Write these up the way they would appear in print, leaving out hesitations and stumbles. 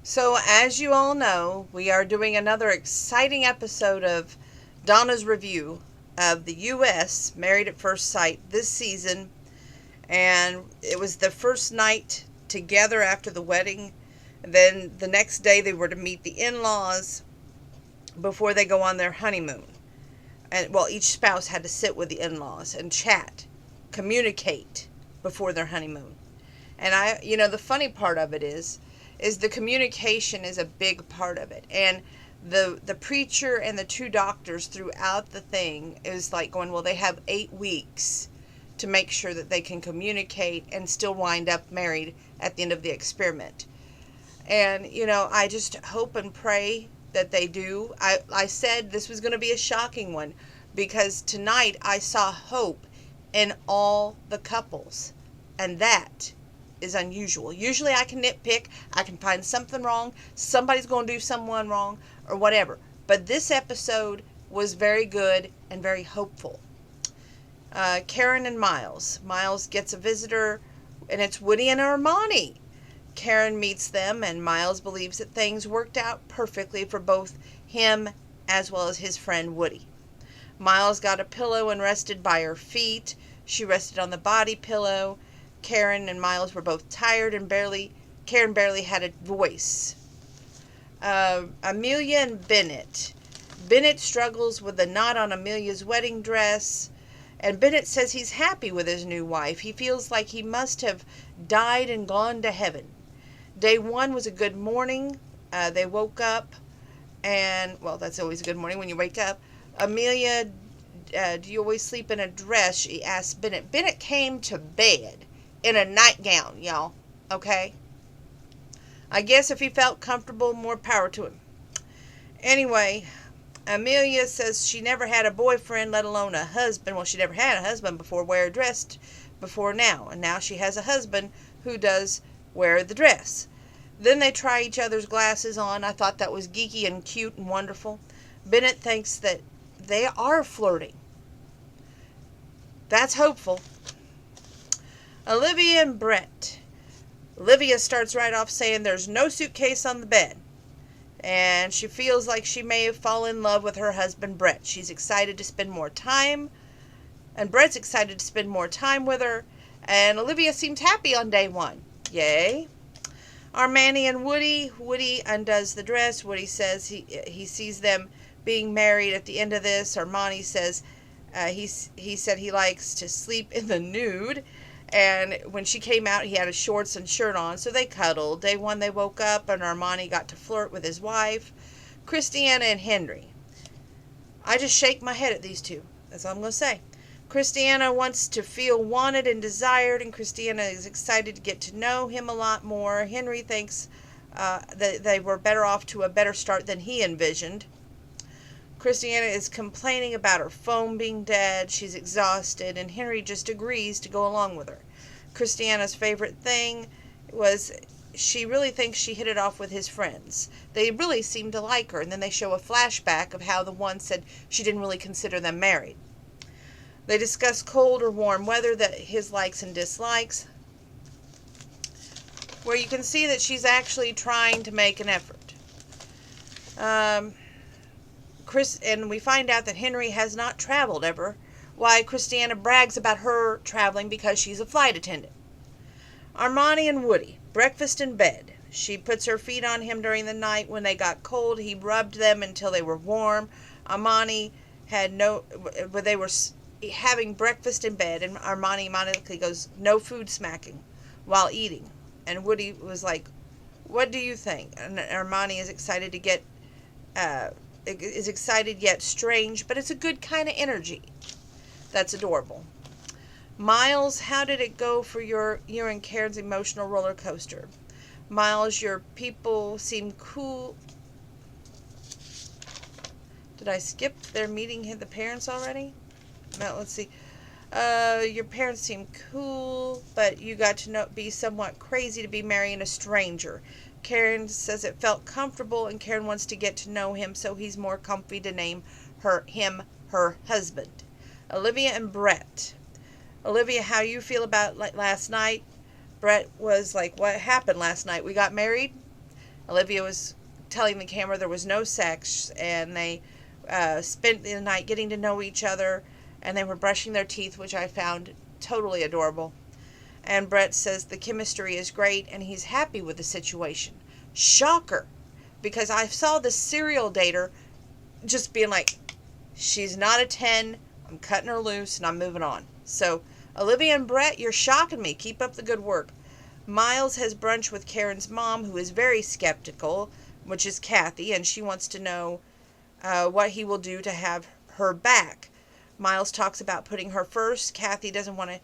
So, as you all know, we are doing another exciting episode of Donna's review of the U.S. Married at First Sight this season. And it was the first night together after the wedding. And then the next day, they were to meet the in laws before they go on their honeymoon. And well, each spouse had to sit with the in laws and chat, communicate before their honeymoon. And the funny part of it is the communication is a big part of it. And the preacher and the two doctors throughout the thing is like going, well, they have 8 weeks to make sure that they can communicate and still wind up married at the end of the experiment. And, I just hope and pray that they do. I said this was going to be a shocking one because tonight I saw hope in all the couples. And that is unusual. Usually I can nitpick, I can find something wrong, somebody's going to do someone wrong, or whatever. But this episode was very good and very hopeful. Karen and Miles. Miles gets a visitor, and it's Woody and Armani. Karen meets them, and Miles believes that things worked out perfectly for both him as well as his friend Woody. Miles got a pillow and rested by her feet. She rested on the body pillow. Karen and Miles were both tired and Karen barely had a voice. Amelia and Bennett. Bennett struggles with the knot on Amelia's wedding dress, and Bennett says he's happy with his new wife. He feels like he must have died and gone to heaven. Day 1 was a good morning. They woke up, and, well, that's always a good morning when you wake up. Amelia, do you always sleep in a dress? She asked Bennett. Bennett came to bed in a nightgown, y'all. Okay? I guess if he felt comfortable, more power to him. Anyway, Amelia says she never had a boyfriend, let alone a husband. Well, she never had a husband before wear a dress before now. And now she has a husband who does wear the dress. Then they try each other's glasses on. I thought that was geeky and cute and wonderful. Bennett thinks that they are flirting. That's hopeful. Olivia and Brett. Olivia starts right off saying there's no suitcase on the bed. And she feels like she may have fallen in love with her husband, Brett. She's excited to spend more time. And Brett's excited to spend more time with her. And Olivia seems happy on day 1. Yay. Armani and Woody. Woody undoes the dress. Woody says he sees them being married at the end of this. Armani says he said he likes to sleep in the nude. And when she came out, he had his shorts and shirt on, so they cuddled. Day 1, they woke up, and Armani got to flirt with his wife. Christiana and Henry. I just shake my head at these two. That's all I'm going to say. Christiana wants to feel wanted and desired, and Christiana is excited to get to know him a lot more. Henry thinks that they were better off to a better start than he envisioned. Christiana is complaining about her phone being dead. She's exhausted, and Henry just agrees to go along with her. Christiana's favorite thing was she really thinks she hit it off with his friends. They really seem to like her, and then they show a flashback of how the one said she didn't really consider them married. They discuss cold or warm weather, that his likes and dislikes, where you can see that she's actually trying to make an effort. And we find out that Henry has not traveled ever. Why, Christiana brags about her traveling because she's a flight attendant. Armani and Woody. Breakfast in bed. She puts her feet on him during the night. When they got cold, he rubbed them until they were warm. Armani they were having breakfast in bed, and Armani ironically goes, no food smacking while eating. And Woody was like, what do you think? And Armani is excited to get is excited yet strange, but it's a good kind of energy. That's adorable. Miles, how did it go for you and Karen's emotional roller coaster? Miles, your people seem cool. Did I skip their meeting the parents already? No, let's see. Your parents seem cool, but you got to be somewhat crazy to be marrying a stranger. Karen says it felt comfortable, and Karen wants to get to know him, so he's more comfy to name him her husband. Olivia and Brett. Olivia, how you feel about last night? Brett was like, what happened last night? We got married? Olivia was telling the camera there was no sex, and they spent the night getting to know each other, and they were brushing their teeth, which I found totally adorable. And Brett says the chemistry is great, and he's happy with the situation. Shocker! Because I saw the serial dater just being like, she's not a 10, I'm cutting her loose, and I'm moving on. So, Olivia and Brett, you're shocking me. Keep up the good work. Miles has brunch with Karen's mom, who is very skeptical, which is Kathy, and she wants to know what he will do to have her back. Miles talks about putting her first. Kathy doesn't want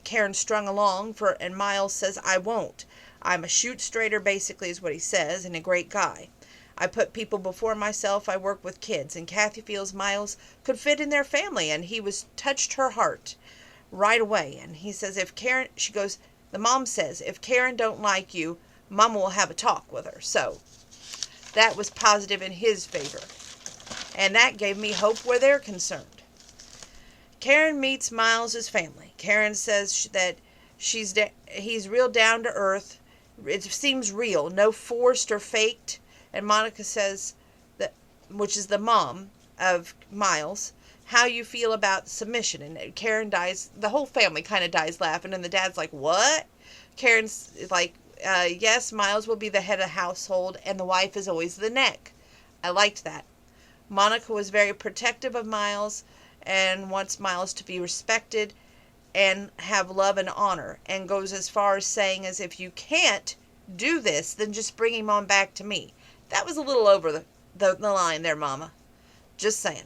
Karen strung along, and Miles says, I won't. I'm a shoot straighter, basically, is what he says, and a great guy. I put people before myself. I work with kids, and Kathy feels Miles could fit in their family, and he was touched her heart right away. And he says, the mom says, if Karen don't like you, Mama will have a talk with her. So that was positive in his favor, and that gave me hope where they're concerned. Karen meets Miles's family. Karen says that he's real down to earth. It seems real, no forced or faked. And Monica says that, which is the mom of Miles, how you feel about submission. And Karen dies. The whole family kind of dies laughing, and the dad's like, what? Karen's like, yes, Miles will be the head of the household, and the wife is always the neck. I liked that. Monica was very protective of Miles and wants Miles to be respected and have love and honor, and goes as far as saying, as if you can't do this, then just bring him on back to me. That was a little over the line there, Mama. Just saying.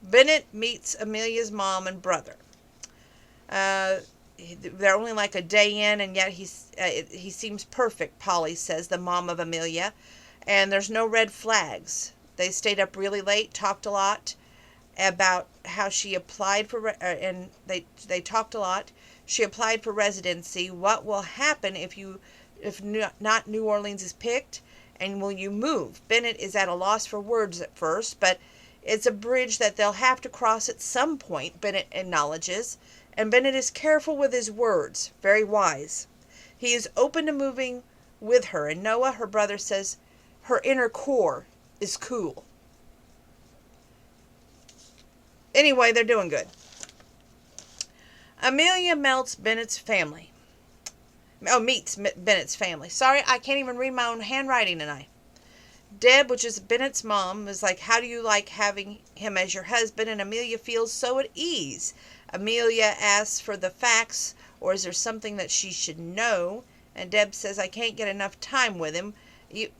Bennett meets Amelia's mom and brother. They're only like a day in, and yet he seems perfect, Polly says, the mom of Amelia. And there's no red flags. They stayed up really late, talked a lot about how she applied for, and they talked a lot. She applied for residency. What will happen if not New Orleans is picked? And will you move? Bennett is at a loss for words at first, but it's a bridge that they'll have to cross at some point, Bennett acknowledges. And Bennett is careful with his words, very wise. He is open to moving with her, and Noah, her brother, says her inner core is cool. Anyway, they're doing good. Amelia meets Bennett's family. Sorry, I can't even read my own handwriting tonight. Deb, which is Bennett's mom, is like, how do you like having him as your husband? And Amelia feels so at ease. Amelia asks for the facts, or is there something that she should know? And Deb says, I can't get enough time with him,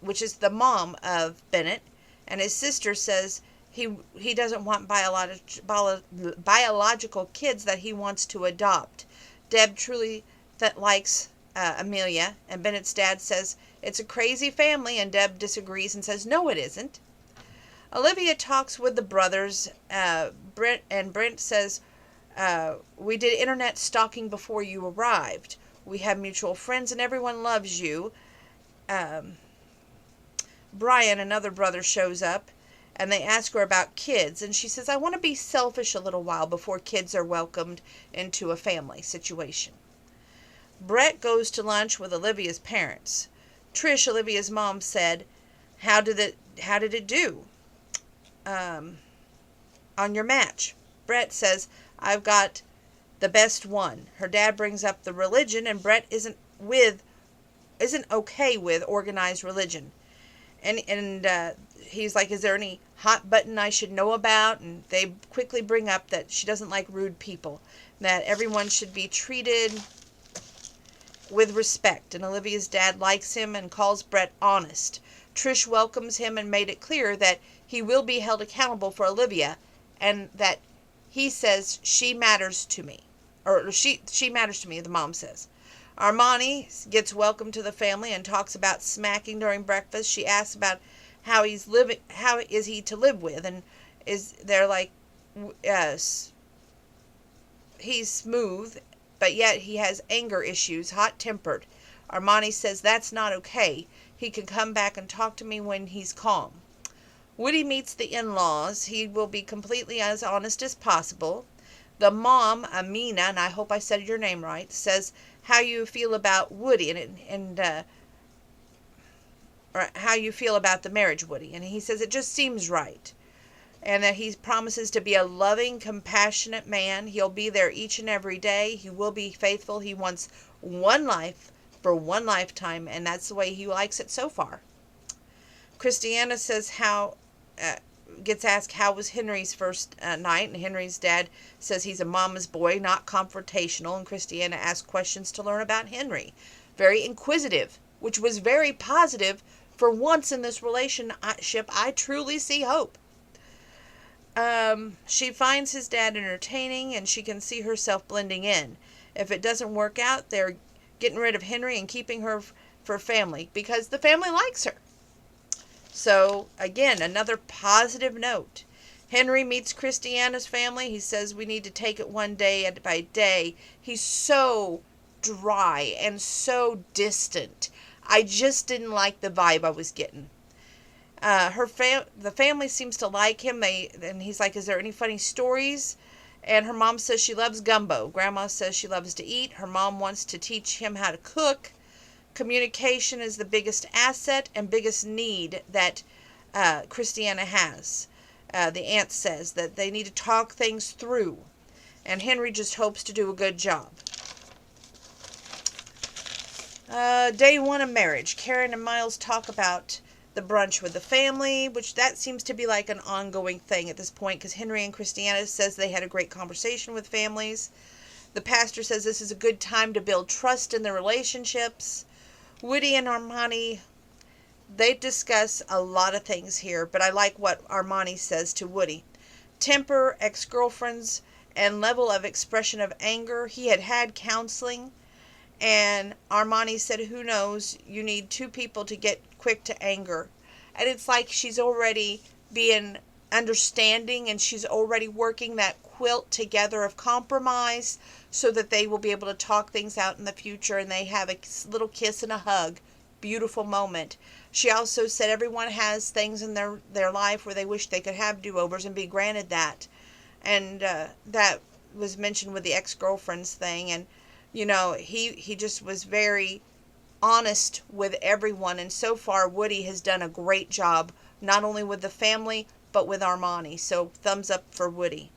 which is the mom of Bennett. And his sister says he doesn't want biological kids, that he wants to adopt. Deb truly likes Amelia, and Bennett's dad says it's a crazy family, and Deb disagrees and says no, it isn't. Olivia talks with the brothers. Brent says, we did internet stalking before you arrived. We have mutual friends, and everyone loves you. Brian, another brother, shows up, and they ask her about kids, and she says, I want to be selfish a little while before kids are welcomed into a family situation. Brett goes to lunch with Olivia's parents. Trish, Olivia's mom, said, how did it do on your match? Brett says, I've got the best one. Her dad brings up the religion, and Brett isn't okay with organized religion. And he's like, is there any hot button I should know about? And they quickly bring up that she doesn't like rude people, that everyone should be treated with respect. And Olivia's dad likes him and calls Brett honest. Trish welcomes him and made it clear that he will be held accountable for Olivia, and that he says she matters to me. Or she matters to me, the mom says. Armani gets welcomed to the family and talks about smacking during breakfast. She asks about how is he to live with, and they're like, he's smooth, but yet he has anger issues, hot-tempered. Armani says that's not okay. He can come back and talk to me when he's calm. Woody meets the in-laws. He will be completely as honest as possible. The mom, Amina, and I hope I said your name right, says how you feel about Woody, and or how you feel about the marriage, Woody. And he says it just seems right. And that he promises to be a loving, compassionate man. He'll be there each and every day. He will be faithful. He wants one life for one lifetime, and that's the way he likes it so far. Christiana says gets asked how was Henry's first night, and Henry's dad says he's a mama's boy, not confrontational, and Christiana asks questions to learn about Henry. Very inquisitive, which was very positive. For once in this relationship, I truly see hope. She finds his dad entertaining, and she can see herself blending in. If it doesn't work out, they're getting rid of Henry and keeping her for family, because the family likes her. So, again, another positive note. Henry meets Christiana's family. He says we need to take it one day by day. He's so dry and so distant. I just didn't like the vibe I was getting. The family seems to like him. And he's like, is there any funny stories? And her mom says she loves gumbo. Grandma says she loves to eat. Her mom wants to teach him how to cook. Communication is the biggest asset and biggest need that Christiana has. The aunt says that they need to talk things through. And Henry just hopes to do a good job. Day one of marriage. Karen and Miles talk about the brunch with the family, which that seems to be like an ongoing thing at this point, because Henry and Christiana says they had a great conversation with families. The pastor says this is a good time to build trust in the relationships. Woody and Armani, they discuss a lot of things here, but I like what Armani says to Woody. Temper, ex-girlfriends, and level of expression of anger. He had counseling, and Armani said, who knows, you need two people to get quick to anger. And it's like she's already being understanding, and she's already working that quilt together of compromise so that they will be able to talk things out in the future, and they have a little kiss and a hug. Beautiful moment. She also said everyone has things in their life where they wish they could have do-overs and be granted that. And that was mentioned with the ex-girlfriends thing. And, you know, he just was very honest with everyone. And so far, Woody has done a great job, not only with the family, but with Armani. So thumbs up for Woody.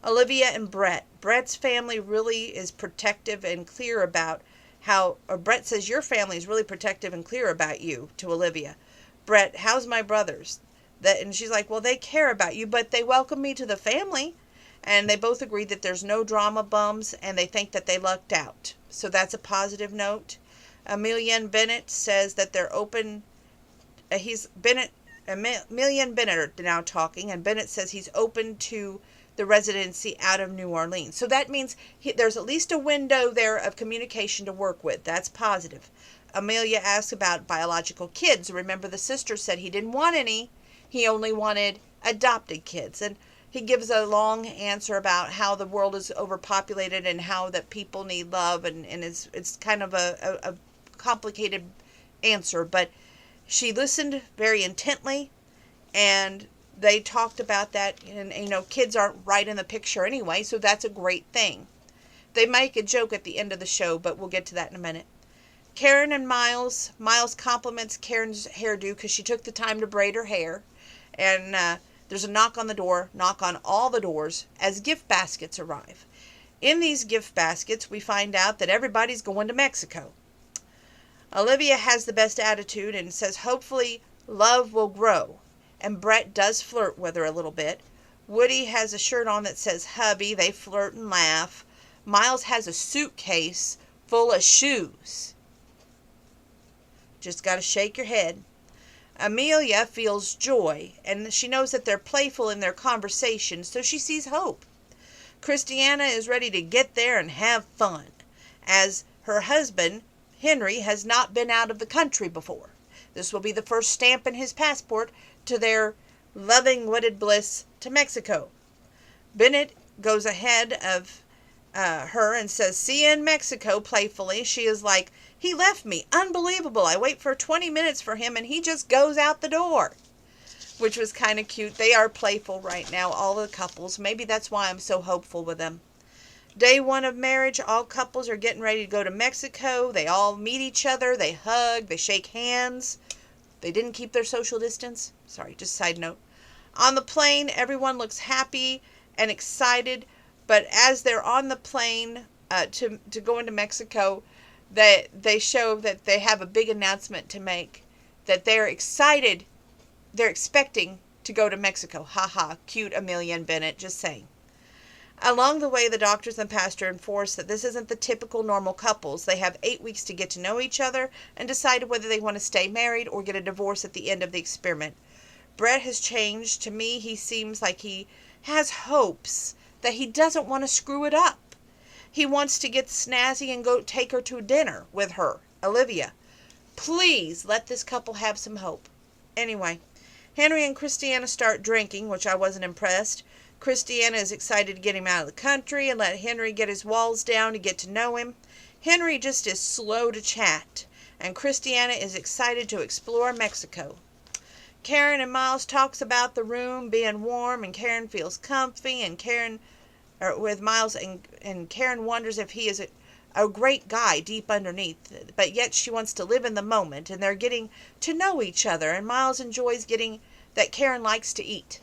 Olivia and Brett. Brett's family really is protective and clear about Brett says your family is really protective and clear about you to Olivia. Brett, how's my brothers? And she's like, well, they care about you, but they welcome me to the family. And they both agree that there's no drama bums, and they think that they lucked out. So that's a positive note. Amelia and Bennett says that they're open. Amelia and Bennett are now talking, and Bennett says he's open to the residency out of New Orleans. So that means there's at least a window there of communication to work with. That's positive. Amelia asks about biological kids. Remember, the sister said he didn't want any. He only wanted adopted kids. And he gives a long answer about how the world is overpopulated and how that people need love. And it's kind of a complicated answer. But she listened very intently, and they talked about that, and you know, kids aren't right in the picture anyway, so that's a great thing. They make a joke at the end of the show, but we'll get to that in a minute. Karen and Miles. Miles compliments Karen's hairdo because she took the time to braid her hair. And there's a knock on the door, knock on all the doors, as gift baskets arrive. In these gift baskets, we find out that everybody's going to Mexico. Olivia has the best attitude and says hopefully love will grow. And Brett does flirt with her a little bit. Woody has a shirt on that says hubby. They flirt and laugh. Miles has a suitcase full of shoes. Just got to shake your head. Amelia feels joy, and she knows that they're playful in their conversation, so she sees hope. Christiana is ready to get there and have fun, as her husband, Henry, has not been out of the country before. This will be the first stamp in his passport to their loving wedded bliss to Mexico. Bennett goes ahead of her and says, see you in Mexico, playfully. She is like, he left me. Unbelievable. I wait for 20 minutes for him and he just goes out the door. Which was kind of cute. They are playful right now, all the couples. Maybe that's why I'm so hopeful with them. Day one of marriage, all couples are getting ready to go to Mexico. They all meet each other. They hug. They shake hands. They didn't keep their social distance. Sorry, just side note. On the plane, everyone looks happy and excited, but as they're on the plane to go into Mexico, they show that they have a big announcement to make, that they're excited, they're expecting to go to Mexico. Ha, cute Amelia and Bennett, just saying. Along the way, the doctors and pastor enforce that this isn't the typical normal couples. They have 8 weeks to get to know each other and decide whether they want to stay married or get a divorce at the end of the experiment. Brett has changed. To me, he seems like he has hopes that he doesn't want to screw it up. He wants to get snazzy and go take her to dinner with her, Olivia. Please let this couple have some hope. Anyway, Henry and Christiana start drinking, which I wasn't impressed. Christiana is excited to get him out of the country and let Henry get his walls down to get to know him. Henry just is slow to chat, and Christiana is excited to explore Mexico. Karen and Miles talks about the room being warm, and Karen feels comfy, and with Miles, and Karen wonders if he is a great guy deep underneath, but yet she wants to live in the moment, and they're getting to know each other, and Miles enjoys getting that Karen likes to eat.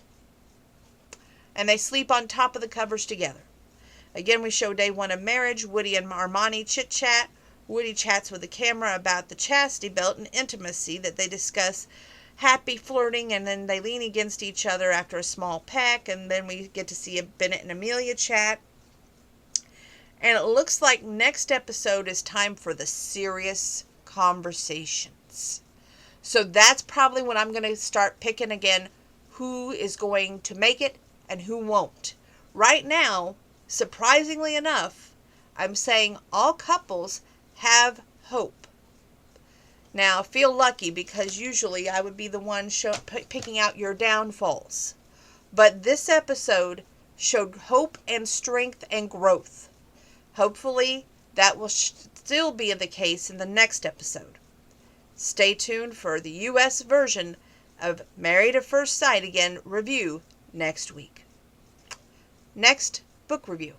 And they sleep on top of the covers together. Again, we show day 1 of marriage. Woody and Armani chit-chat. Woody chats with the camera about the chastity belt and intimacy that they discuss. Happy flirting, and then they lean against each other after a small peck, and then we get to see Bennett and Amelia chat. And it looks like next episode is time for the serious conversations. So that's probably when I'm going to start picking again who is going to make it and who won't. Right now, surprisingly enough, I'm saying all couples have hope. Now, feel lucky, because usually I would be the one picking out your downfalls. But this episode showed hope and strength and growth. Hopefully, that will still be the case in the next episode. Stay tuned for the U.S. version of Married at First Sight Again review next week. Next, book review.